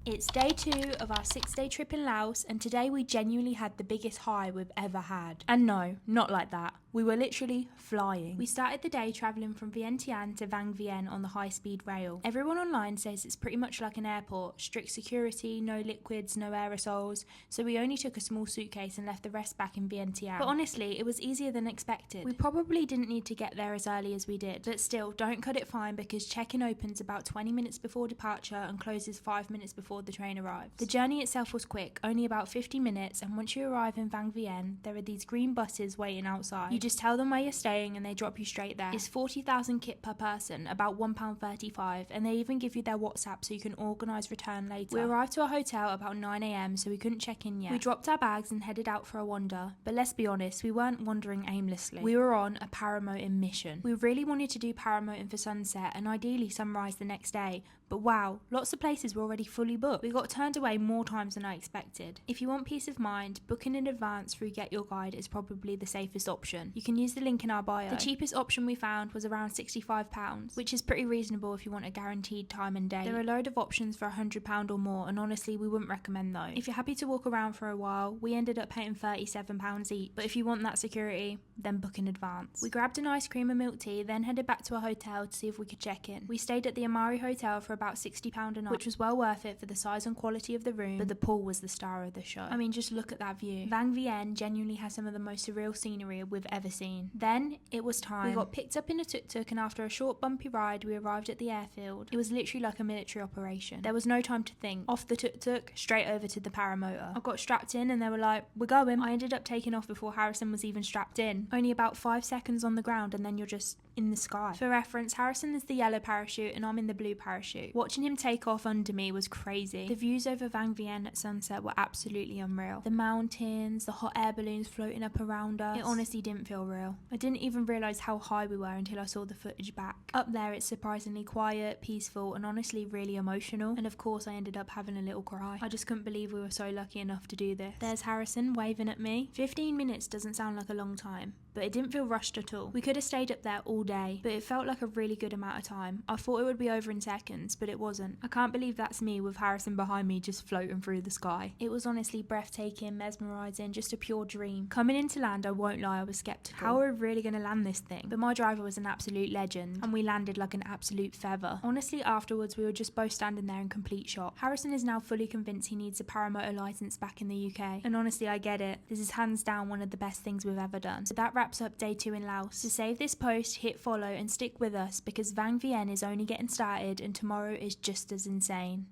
It's day 2 of our 6-day trip in Laos, and today we genuinely had the biggest high we've ever had. And no, not like that. We were literally flying. We started the day travelling from Vientiane to Vang Vieng on the high-speed rail. Everyone online says it's pretty much like an airport, strict security, no liquids, no aerosols, so we only took a small suitcase and left the rest back in Vientiane. But honestly, it was easier than expected. We probably didn't need to get there as early as we did, but still, don't cut it fine because check-in opens about 20 minutes before departure and closes 5 minutes before the train arrives. The journey itself was quick, only about 50 minutes, and once you arrive in Vang Vieng, there are these green buses waiting outside. You just tell them where you're staying and they drop you straight there. It's 40,000 kip per person, about £1.35, and they even give you their WhatsApp so you can organise return later. We arrived to a hotel about 9 AM, so we couldn't check in yet. We dropped our bags and headed out for a wander, but let's be honest, we weren't wandering aimlessly. We were on a paramotoring mission. We really wanted to do paramotoring for sunset and ideally sunrise the next day, but wow, lots of places were already fully booked. We got turned away more times than I expected. If you want peace of mind, booking in advance through Get Your Guide is probably the safest option. You can use the link in our bio. The cheapest option we found was around £65, which is pretty reasonable if you want a guaranteed time and date. There are a load of options for £100 or more, and honestly we wouldn't recommend those. If you're happy to walk around for a while, we ended up paying £37 each, but if you want that security, then book in advance. We grabbed an ice cream and milk tea, then headed back to a hotel to see if we could check in. We stayed at the Amari Hotel for about £60 a night, which was well worth it for the size and quality of the room, but the pool was the star of the show. I mean, just look at that view. Vang Vieng genuinely has some of the most surreal scenery we've ever seen. Then it was time. We got picked up in a tuk-tuk, and after a short bumpy ride we arrived at the airfield. It was literally like a military operation. There was no time to think. Off the tuk-tuk, straight over to the paramotor. I got strapped in and they were like, we're going. I ended up taking off before Harrison was even strapped in. Only about 5 seconds on the ground and then you're just in the sky. For reference, Harrison is the yellow parachute and I'm in the blue parachute. Watching him take off under me was crazy. The views over Vang Vieng at sunset were absolutely unreal. The mountains, the hot air balloons floating up around us. It honestly didn't feel real. I didn't even realise how high we were until I saw the footage back. Up there it's surprisingly quiet, peaceful and honestly really emotional, and of course I ended up having a little cry. I just couldn't believe we were so lucky enough to do this. There's Harrison waving at me. 15 minutes doesn't sound like a long time, but it didn't feel rushed at all. We could have stayed up there all day, but it felt like a really good amount of time. I thought it would be over in seconds, but it wasn't. I can't believe that's me with Harrison behind me just floating through the sky. It was honestly breathtaking, mesmerising, just a pure dream. Coming into land, I won't lie, I was sceptical. How are we really going to land this thing? But my driver was an absolute legend, and we landed like an absolute feather. Honestly, afterwards we were just both standing there in complete shock. Harrison is now fully convinced he needs a paramotor licence back in the UK, and honestly I get it. This is hands down one of the best things we've ever done. So that wraps up day 2 in Laos. To save this post, hit follow and stick with us because Vang Vieng is only getting started and tomorrow is just as insane.